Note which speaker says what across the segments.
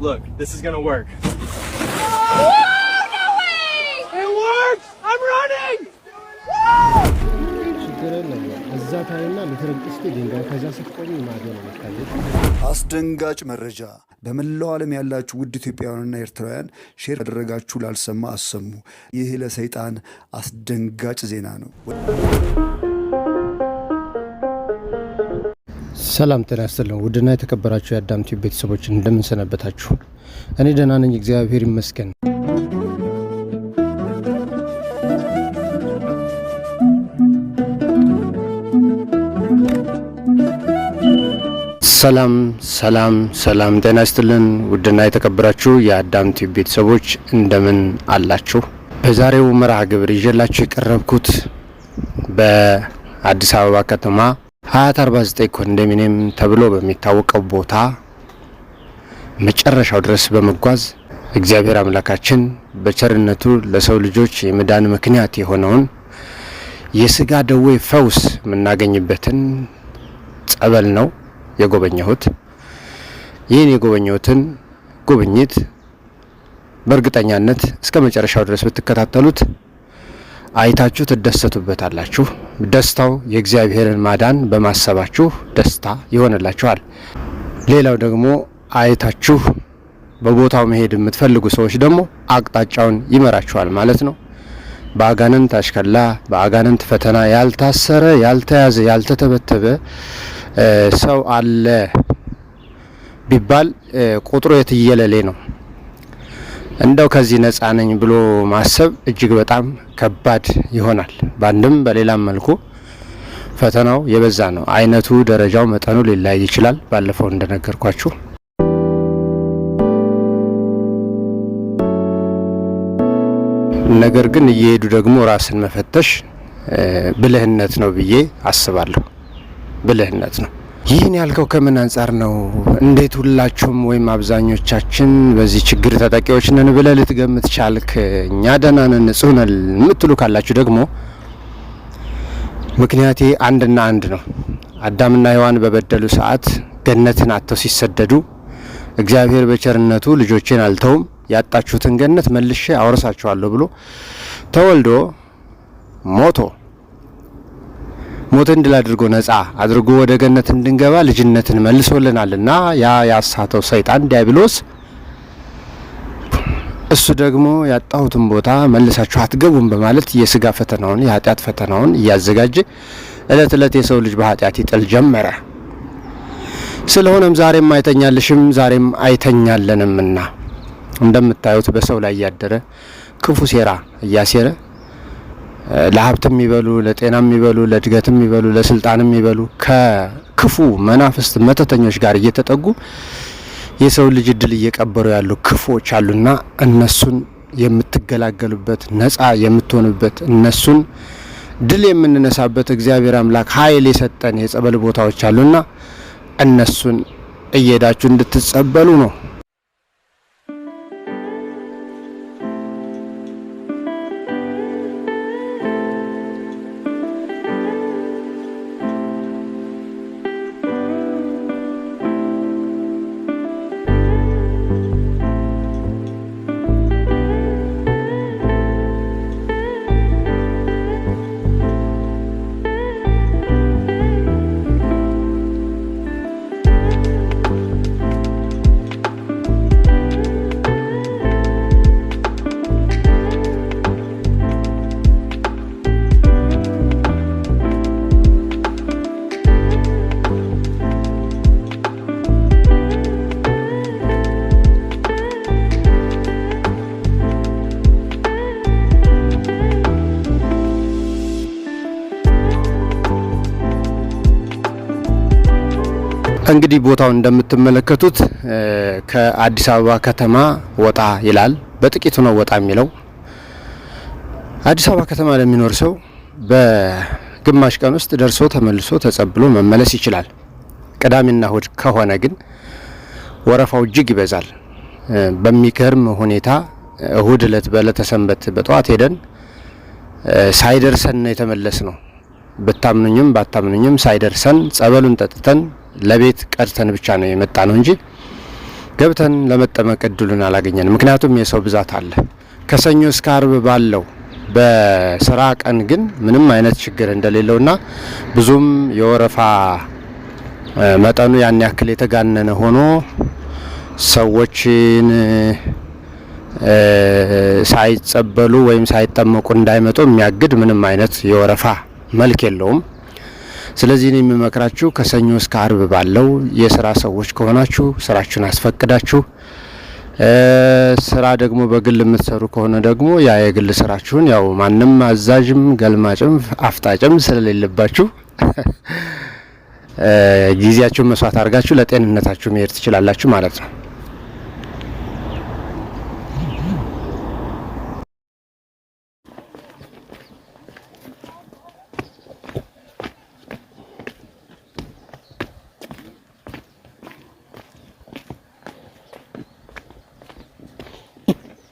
Speaker 1: Look, this is gonna work.
Speaker 2: Oh, no way!
Speaker 1: It works! I'm running!
Speaker 3: አስደንጋጭ መረጃ በመላው ዓለም ያላችሁ ውድ ኢትዮጵያውያንና ኤርትራውያን ሼር ያደረጋችሁ ላልሰማ አሰሙ። ይህ ለሰይጣን አስደንጋጭ ዜና ነው።
Speaker 4: ሰላም ጤና ይስጥልን። ውድና የተከበራችሁ የአዳም ቲዩብ ቤተሰቦች እንደምን ሰነበታችሁ? እኔ ደህና ነኝ፣ እግዚአብሔር ይመስገን። ሰላም ሰላም ሰላም ጤና ይስጥልን። ውድና የተከበራችሁ የአዳም ቲዩብ ቤተሰቦች እንደምን አላችሁ? በዛሬው መርሃ ግብር ይዤላችሁ የቀረብኩት በአዲስ አበባ ከተማ ሀያት 49 ኮንዶሚኒየም ተብሎ በሚታወቀው ቦታ መጨረሻው ድረስ በመጓዝ እግዚአብሔር አምላካችን በቸርነቱ ለሰው ልጆች የመዳን ምክንያት የሆነውን የስጋ ደዌ ፈውስ የምናገኝበትን ጸበል ነው የጎበኘሁት። ይህን የጎበኘሁትን ጉብኝት በእርግጠኛነት እስከ መጨረሻው ድረስ ብትከታተሉት አይታችሁ ትደሰቱበታላችሁ። ደስታው የእግዚአብሔርን ማዳን በማሰባችሁ ደስታ ይሆንላችኋል። ሌላው ደግሞ አይታችሁ በቦታው መሄድ የምትፈልጉ ሰዎች ደግሞ አቅጣጫውን ይመራችኋል ማለት ነው። በአጋንንት አሽከላ በአጋንንት ፈተና ያልታሰረ ያልተያዘ ያልተተበተበ ሰው አለ ቢባል ቁጥሩ የትየለሌ ነው። እንደው ከዚህ ነፃ ነኝ ብሎ ማሰብ እጅግ በጣም ከባድ ይሆናል። በአንድም በሌላም መልኩ ፈተናው የበዛ ነው። አይነቱ፣ ደረጃው፣ መጠኑ ሊለያይ ይችላል። ባለፈው እንደነገርኳችሁ ነገር ግን እየሄዱ ደግሞ ራስን መፈተሽ ብልህነት ነው ብዬ አስባለሁ። ብልህነት ነው። ይህን ያልከው ከምን አንጻር ነው? እንዴት ሁላችሁም ወይም አብዛኞቻችን በዚህ ችግር ተጠቂዎች ነን ብለህ ልትገምት ቻልክ? እኛ ደህና ነን ንጹህ ነን የምትሉ ካላችሁ ደግሞ ምክንያቴ አንድና አንድ ነው። አዳምና ሔዋን በበደሉ ሰዓት ገነትን አጥተው ሲሰደዱ እግዚአብሔር በቸርነቱ ልጆቼን አልተውም ያጣችሁትን ገነት መልሼ አወርሳችኋለሁ ብሎ ተወልዶ ሞትን ድል አድርጎ ነፃ አድርጎ ወደ ገነት እንድንገባ ልጅነትን መልሶልናልና ያ ያሳተው ሰይጣን ዲያብሎስ እሱ ደግሞ ያጣሁትን ቦታ መልሳችሁ አትገቡም በማለት የስጋ ፈተናውን የኃጢአት ፈተናውን እያዘጋጀ እለት እለት የሰው ልጅ በኃጢአት ይጥል ጀመረ። ስለሆነም ዛሬም አይተኛልሽም ዛሬም አይተኛለንምና እንደምታዩት በሰው ላይ ያደረ ክፉ ሴራ እያሴረ ለሀብትም ይበሉ ለጤናም ይበሉ ለእድገትም ይበሉ ለስልጣንም ይበሉ ከክፉ መናፍስት መተተኞች ጋር እየተጠጉ የሰው ልጅ እድል እየቀበሩ ያሉ ክፉዎች አሉና እነሱን የምትገላገሉበት ነፃ የምትሆኑበት እነሱን ድል የምንነሳበት እግዚአብሔር አምላክ ኃይል የሰጠን የጸበል ቦታዎች አሉና እነሱን እየሄዳችሁ እንድትጸበሉ ነው። እንግዲህ ቦታው እንደምትመለከቱት ከአዲስ አበባ ከተማ ወጣ ይላል። በጥቂቱ ነው ወጣ የሚለው። አዲስ አበባ ከተማ ለሚኖር ሰው በግማሽ ቀን ውስጥ ደርሶ ተመልሶ ተጸብሎ መመለስ ይችላል። ቅዳሜና እሁድ ከሆነ ግን ወረፋው እጅግ ይበዛል። በሚገርም ሁኔታ እሁድ እለት በዕለተ ሰንበት በጠዋት ሄደን ሳይደርሰን የተመለስ ነው። ብታምኑኝም ባታምኑኝም ሳይደርሰን ጸበሉን ጠጥተን ለቤት ቀድተን ብቻ ነው የመጣ ነው እንጂ ገብተን ለመጠመቅ እድሉን አላገኘንም። ምክንያቱም የሰው ብዛት አለ። ከሰኞ እስከ አርብ ባለው በስራ ቀን ግን ምንም አይነት ችግር እንደሌለውና ብዙም የወረፋ መጠኑ ያን ያክል የተጋነነ ሆኖ ሰዎችን ሳይጸበሉ ወይም ሳይጠመቁ እንዳይመጡ የሚያግድ ምንም አይነት የወረፋ መልክ የለውም። ስለዚህ እኔ የምመክራችሁ ከሰኞ እስከ አርብ ባለው የስራ ሰዎች ከሆናችሁ ስራችሁን አስፈቅዳችሁ፣ ስራ ደግሞ በግል የምትሰሩ ከሆነ ደግሞ ያ የግል ስራችሁን ያው ማንም አዛዥም ገልማጭም አፍጣጭም ስለሌለባችሁ ጊዜያችሁን መስዋዕት አድርጋችሁ ለጤንነታችሁ መሄድ ትችላላችሁ ማለት ነው።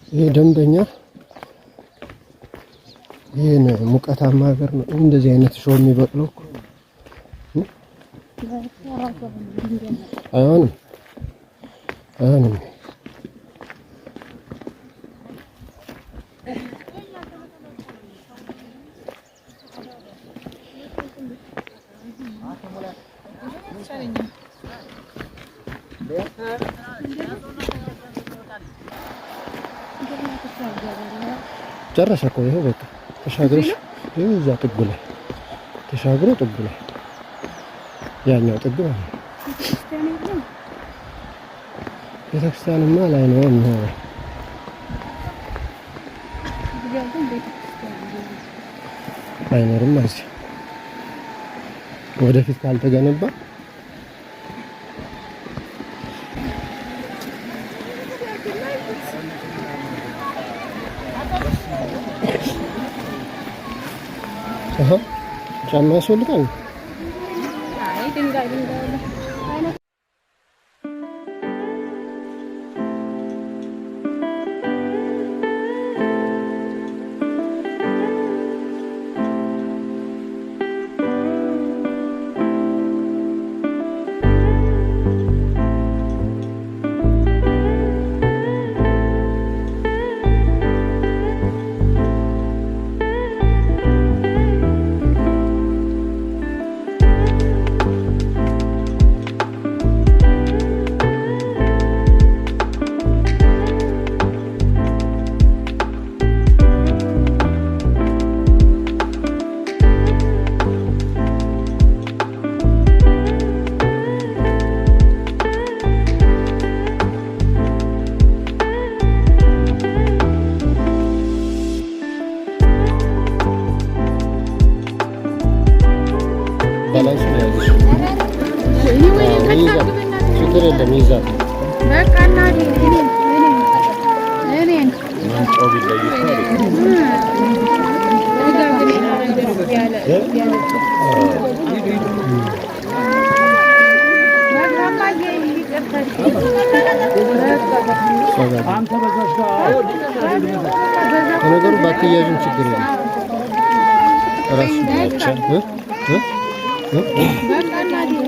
Speaker 4: ይሄ ደንበኛ ይሄን ሙቀታማ ሀገር ነው እንደዚህ አይነት ሾው የሚበቅለው አይሆንም ጨረሰ እኮ ይሄ በቃ ተሻግረሽ ይሄ እዛ ጥጉ ላይ ተሻግሮ ጥጉ ላይ ያኛው ጥግ ነው። ቤተክርስቲያንማ ላይ ነው የሚሆነው። አይኖርም እዚህ ወደፊት ካልተገነባ ጫማ ያስፈልጋል።
Speaker 2: አይ ድንጋይ ነገሩ ባትያዥም ችግር የለም። ራስ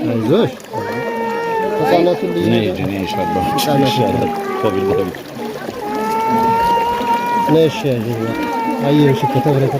Speaker 2: አይዞሽ ህፃናቱን ልጅ ነሽ አየሽ ከተብረከ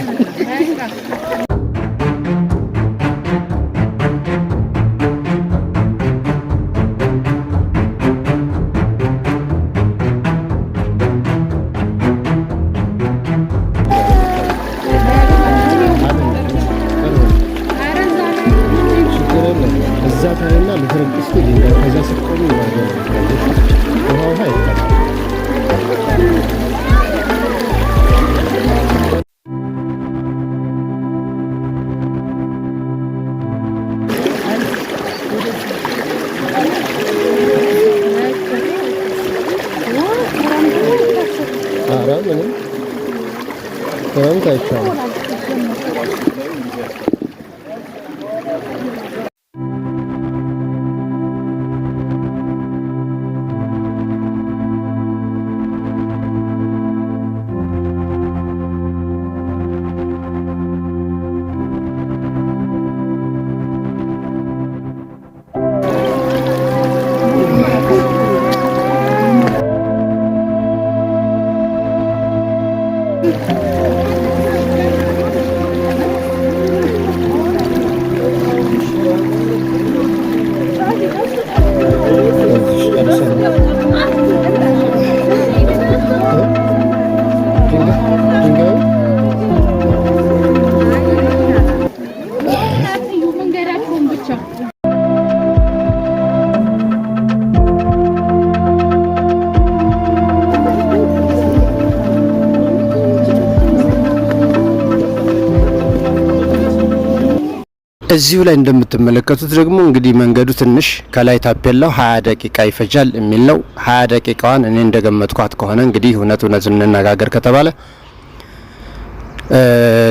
Speaker 4: እዚሁ ላይ እንደምትመለከቱት ደግሞ እንግዲህ መንገዱ ትንሽ ከላይ ታፔላው 20 ደቂቃ ይፈጃል የሚል ነው። 20 ደቂቃዋን እኔ እንደገመትኳት ከሆነ እንግዲህ እውነት እንነጋገር ከተባለ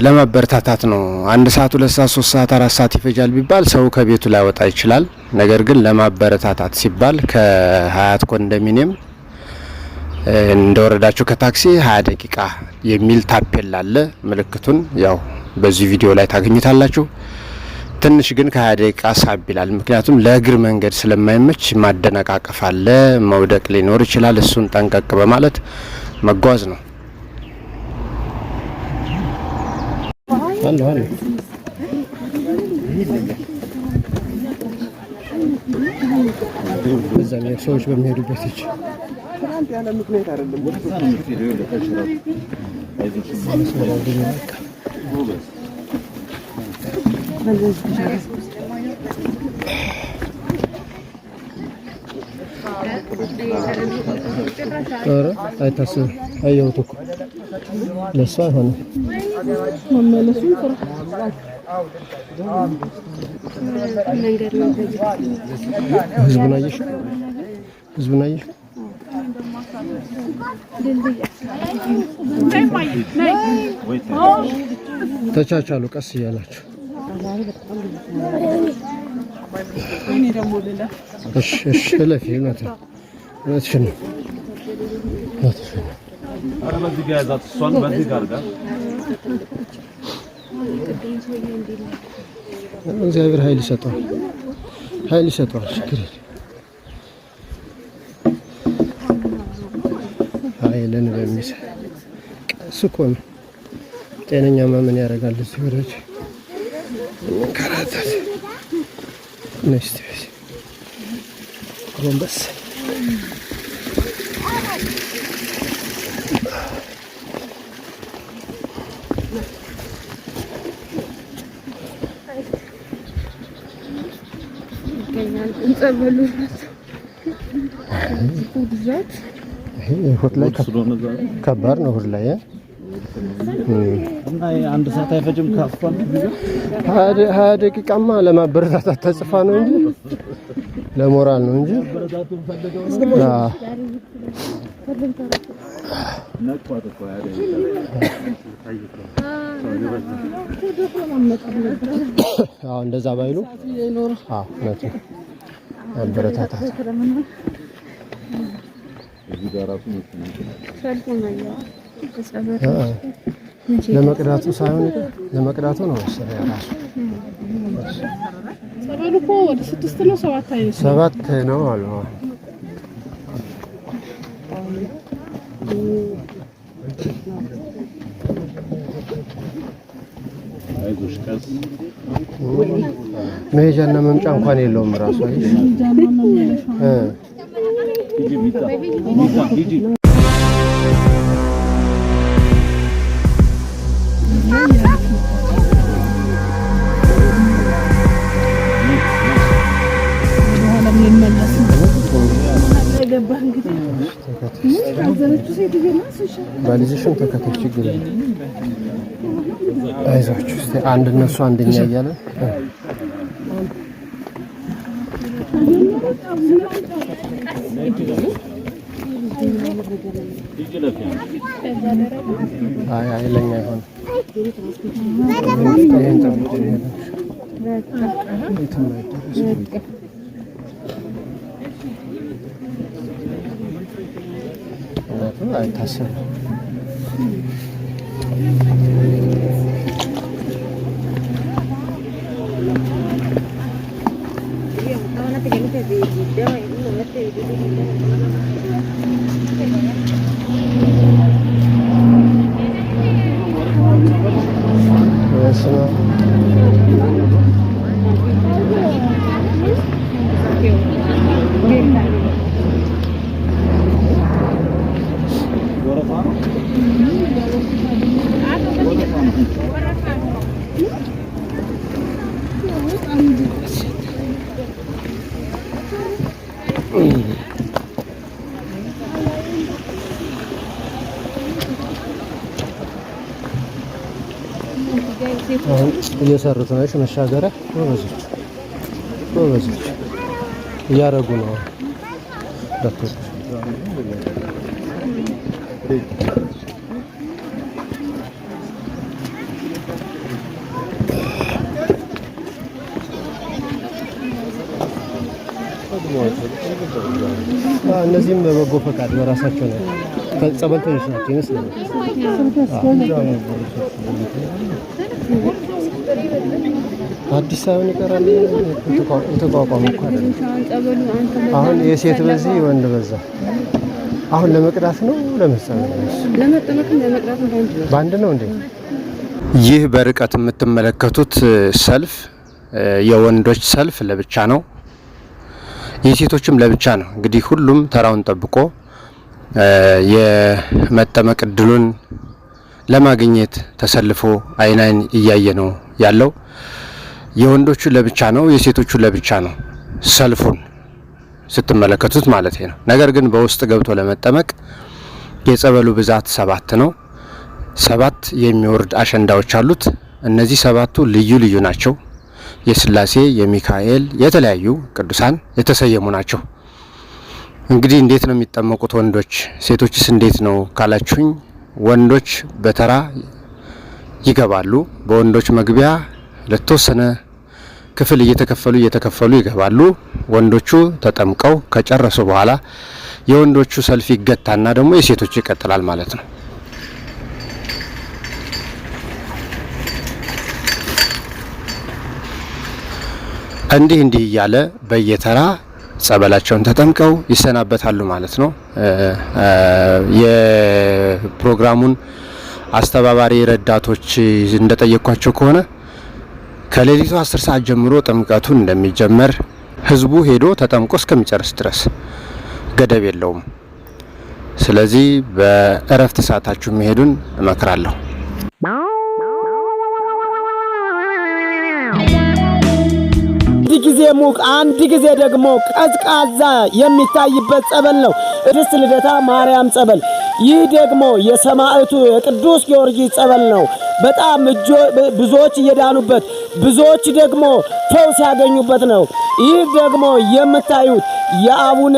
Speaker 4: ለማበረታታት ነው። 1 ሰዓት 2 ሰዓት 3 ሰዓት 4 ሰዓት ይፈጃል ቢባል ሰው ከቤቱ ላይ ወጣ ይችላል። ነገር ግን ለማበረታታት ሲባል ከሀያት ኮንዶሚኒየም እንደወረዳችሁ ከታክሲ 20 ደቂቃ የሚል ታፔላ አለ። ምልክቱን ያው በዚህ ቪዲዮ ላይ ታገኙታላችሁ። ትንሽ ግን ከ20 ደቂቃ ሳብ ይላል። ምክንያቱም ለእግር መንገድ ስለማይመች ማደነቃቀፍ አለ፣ መውደቅ ሊኖር ይችላል። እሱን ጠንቀቅ በማለት መጓዝ ነው።
Speaker 2: አለ እዛም ሰዎች በሚሄዱበት እጅ ያለ ምክንያት አይደለም። አይታሰብም። አየሁት እኮ ለእሱ አይሆንም መመለሱ ህዝቡን አየሽ? ህዝቡን አየሽ? ተቻቻሉ ቀስ እያላችሁ። እሺ እሺ ለፊ ነው እግዚአብሔር ኃይል ይሰጠዋል፣ ኃይል ይሰጠዋል። ችግር ኃይልን በሚሰጥ ቀስ እኮ ነው። ጤነኛ ማመን ያደርጋል። እዚህ ወደች ከራታት ነስቲስ ጎንበስ ላይ ከባድ ነው። ሁሉ ላይ እና 1 ሰዓት አይፈጅም። ካፋን 20 ደቂቃማ ለማበረታታት ተጽፋ ነው እንጂ ለሞራል ነው እንጂ አዎ እንደዛ ባይሉ አዎ ነጭ አበረታታት እዚህ ጋር ራሱ ለመቅዳቱ ሳይሆን ለመቅዳቱ ነው መሰለኝ ራሱ ሰበሉ እኮ ወደ 6 ነው 7 አይነት 7 ነው አሉ። አይዞሽ ቀስ መሄጃና መምጫ እንኳን የለውም ራሱ አይደል? ባሊዝሽን ተከተል ችግር የለም። አይዟችሁ እስቲ አንድ እነሱ አንደኛ እያለ አይ ለኛ ይሆን ይሄን ጠብቁ አይታሰብም። እየሰሩት ነው። እሺ መሻገሪያ ወበዞች እያረጉ ነው። ዶክተር እነዚህም በበጎ ፈቃድ በራሳቸው ነው ጸበልተኞች ናቸው ይመስላል። አዲስ አበባ ይቀራል ተቋቋሙ እኮ አይደል? አሁን የሴት በዚህ ወንድ በዛ። አሁን ለመቅዳት ነው ለመሰለኝ ባንድ ነው እንዴ?
Speaker 4: ይህ በርቀት የምትመለከቱት ሰልፍ የወንዶች ሰልፍ ለብቻ ነው፣ የሴቶችም ለብቻ ነው። እንግዲህ ሁሉም ተራውን ጠብቆ የመጠመቅ እድሉን ለማግኘት ተሰልፎ አይን እያየ ነው ያለው። የወንዶቹ ለብቻ ነው፣ የሴቶቹ ለብቻ ነው። ሰልፉን ስትመለከቱት ማለት ነው። ነገር ግን በውስጥ ገብቶ ለመጠመቅ የጸበሉ ብዛት 7 ነው። 7 የሚወርድ አሸንዳዎች አሉት። እነዚህ 7ቱ ልዩ ልዩ ናቸው። የስላሴ የሚካኤል የተለያዩ ቅዱሳን የተሰየሙ ናቸው። እንግዲህ እንዴት ነው የሚጠመቁት ወንዶች? ሴቶችስ እንዴት ነው ካላችሁኝ፣ ወንዶች በተራ ይገባሉ። በወንዶች መግቢያ ለተወሰነ ክፍል እየተከፈሉ ይገባሉ። ወንዶቹ ተጠምቀው ከጨረሱ በኋላ የወንዶቹ ሰልፍ ይገታና ደግሞ የሴቶቹ ይቀጥላል ማለት ነው። እንዲህ እያለ በየተራ ጸበላቸውን ተጠምቀው ይሰናበታሉ ማለት ነው። የፕሮግራሙን አስተባባሪ ረዳቶች እንደጠየኳቸው ከሆነ ከሌሊቱ 10 ሰዓት ጀምሮ ጥምቀቱን እንደሚጀመር፣ ህዝቡ ሄዶ ተጠምቆ እስከሚጨርስ ድረስ ገደብ የለውም። ስለዚህ በእረፍት ሰዓታችሁ መሄዱን እመክራለሁ።
Speaker 5: አንድ ጊዜ ሙቅ አንድ ጊዜ ደግሞ ቀዝቃዛ የሚታይበት ጸበል ነው ቅድስት ልደታ ማርያም ጸበል። ይህ ደግሞ የሰማዕቱ የቅዱስ ጊዮርጊስ ጸበል ነው። በጣም ብዙዎች እየዳኑበት፣ ብዙዎች ደግሞ ፈውስ ያገኙበት ነው። ይህ ደግሞ የምታዩት የአቡነ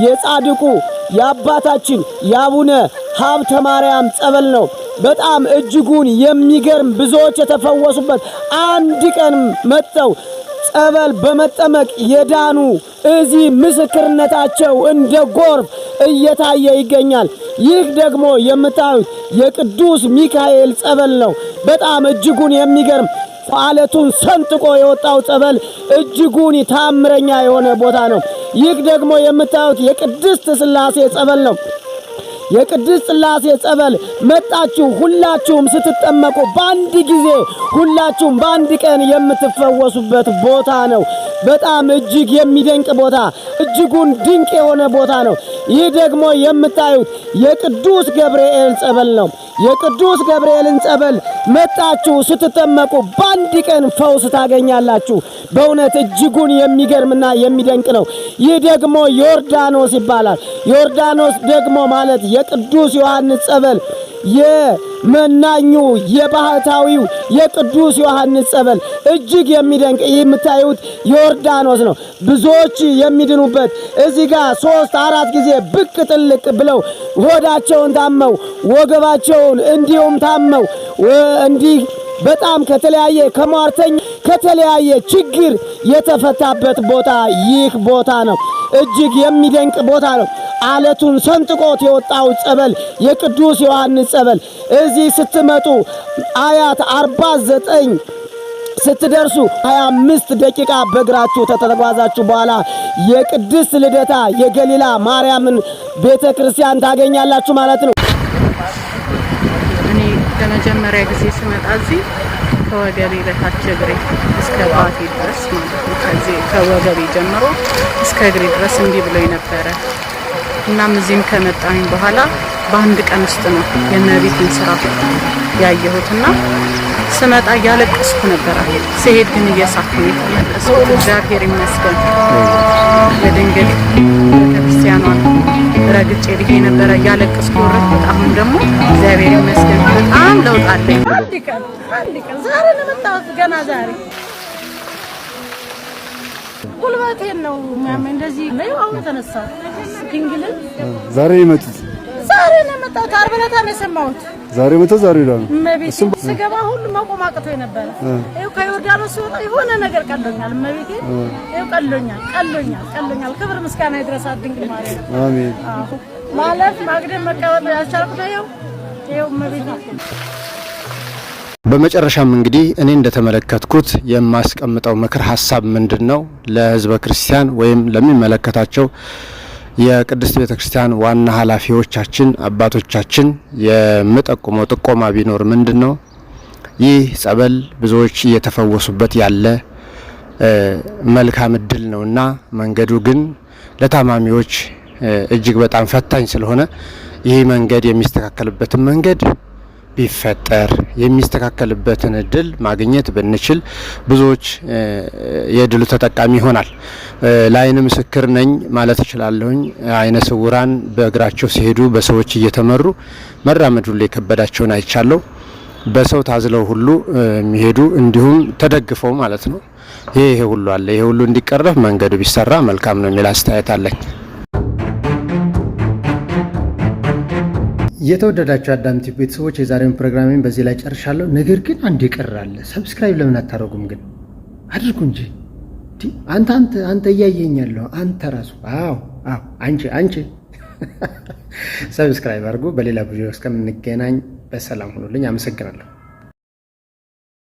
Speaker 5: የጻድቁ የአባታችን የአቡነ ሀብተ ማርያም ጸበል ነው። በጣም እጅጉን የሚገርም ብዙዎች የተፈወሱበት፣ አንድ ቀን መጥተው ጸበል በመጠመቅ የዳኑ እዚህ ምስክርነታቸው እንደ ጎርፍ እየታየ ይገኛል። ይህ ደግሞ የምታዩት የቅዱስ ሚካኤል ጸበል ነው። በጣም እጅጉን የሚገርም አለቱን ሰንጥቆ የወጣው ጸበል እጅጉን ታምረኛ የሆነ ቦታ ነው። ይህ ደግሞ የምታዩት የቅድስት ሥላሴ ጸበል ነው። የቅድስት ሥላሴ ጸበል መጣችሁ ሁላችሁም ስትጠመቁ በአንድ ጊዜ ሁላችሁም በአንድ ቀን የምትፈወሱበት ቦታ ነው። በጣም እጅግ የሚደንቅ ቦታ፣ እጅጉን ድንቅ የሆነ ቦታ ነው። ይህ ደግሞ የምታዩት የቅዱስ ገብርኤል ጸበል ነው። የቅዱስ ገብርኤልን ጸበል መጣችሁ ስትጠመቁ በአንድ ቀን ፈውስ ታገኛላችሁ። በእውነት እጅጉን የሚገርምና የሚደንቅ ነው። ይህ ደግሞ ዮርዳኖስ ይባላል። ዮርዳኖስ ደግሞ ማለት የቅዱስ ዮሐንስ ጸበል፣ የመናኙ የባህታዊው የቅዱስ ዮሐንስ ጸበል እጅግ የሚደንቅ የምታዩት ዮርዳኖስ ነው። ብዙዎች የሚድኑበት እዚህ ጋር 3-4 ጊዜ ብቅ ጥልቅ ብለው ሆዳቸውን ታመው ወገባቸውን እንዲሁም ታመው እንዲህ በጣም ከተለያየ ከሟርተኛ ከተለያየ ችግር የተፈታበት ቦታ ይህ ቦታ ነው። እጅግ የሚደንቅ ቦታ ነው። አለቱን ሰንጥቆት የወጣው ጸበል የቅዱስ ዮሐንስ ጸበል። እዚህ ስትመጡ አያት 49 ስትደርሱ 25 ደቂቃ በእግራችሁ ተተጓዛችሁ በኋላ የቅድስት ልደታ የገሊላ ማርያምን ቤተክርስቲያን ታገኛላችሁ ማለት ነው።
Speaker 6: እኔ ለመጀመሪያ ጊዜ ስመጣ እዚህ ከወገቤ በታች እግሬ እስከ ባቴ ድረስ ማለት ነው። ከዚህ ከወገቤ ጀምሮ እስከ እግሬ ድረስ እንዲህ ብሎኝ ነበረ። እናም እዚህም ከመጣኝ በኋላ በአንድ ቀን ውስጥ ነው የእመቤቴን ስራ ያየሁትና ስመጣ እያለቀስኩ ነበር። ስሄድ ግን እየሳኩ ነው የተመለስኩት። እግዚአብሔር ይመስገን። በድንግል ቤተክርስቲያኗን ረግጬ ልሄ ነበረ እያለቀስኩ ወረድኩት። አሁን ደግሞ እግዚአብሔር ይመስገን በጣም ለውጥ አለኝ። አንድ ቀን ዛሬ ነው የመጣሁት። ገና ዛሬ ጉልበቴን ነው የሚያመኝ። እንደዚህ ነው አሁን ተነሳሁ። ድንግል
Speaker 3: ዛሬ የመጡት
Speaker 6: ዛሬ ነው የመጣሁት። ዓርብ ዕለት ነው የሰማሁት።
Speaker 3: ዛሬ መጥተው ዛሬ ይላሉ።
Speaker 6: እመቤቴ ስገባ ሁሉ መቆም አቅቶኝ ነበረ። ይኸው ከዮርዳኖስ ሲወጣ የሆነ ነገር ቀሎኛል። እመቤቴ ይኸው ቀሎኛል። ክብር ምስጋና ይድረሳት ድንግል ማርያም።
Speaker 3: አሜን።
Speaker 6: ማለት ማግደም መቀበል ያልቻልኩት ይኸው እመቤቴ።
Speaker 4: በመጨረሻም እንግዲህ እኔ እንደተመለከትኩት የማስቀምጠው ምክር ሀሳብ ምንድነው? ለህዝበ ክርስቲያን ወይም ለሚመለከታቸው የቅድስት ቤተክርስቲያን ዋና ኃላፊዎቻችን አባቶቻችን የምጠቁመው ጥቆማ ቢኖር ምንድነው? ይህ ጸበል ብዙዎች እየተፈወሱበት ያለ መልካም እድል ነውና መንገዱ ግን ለታማሚዎች እጅግ በጣም ፈታኝ ስለሆነ ይህ መንገድ የሚስተካከልበትን መንገድ ቢፈጠር የሚስተካከልበትን እድል ማግኘት ብንችል ብዙዎች የድሉ ተጠቃሚ ይሆናል። ለአይን ምስክር ነኝ ማለት እችላለሁኝ። አይነ ስውራን በእግራቸው ሲሄዱ በሰዎች እየተመሩ መራመድ ሁሉ የከበዳቸውን አይቻለሁ። በሰው ታዝለው ሁሉ የሚሄዱ እንዲሁም ተደግፈው ማለት ነው። ይሄ ሁሉ አለ። ይሄ ሁሉ እንዲቀረፍ መንገዱ ቢሰራ መልካም ነው የሚል አስተያየት አለኝ። የተወደዳችሁ አዳም ቲቪ ቤተሰቦች የዛሬውን ፕሮግራሜን በዚህ ላይ ጨርሻለሁ። ነገር ግን አንድ ይቀራል። ሰብስክራይብ ለምን አታደርጉም? ግን አድርጉ እንጂ አንተ እያየኛለሁ አንተ ራሱ አንቺ ሰብስክራይብ አድርጉ። በሌላ ቪዲዮ እስከምንገናኝ በሰላም ሁኑልኝ። አመሰግናለሁ።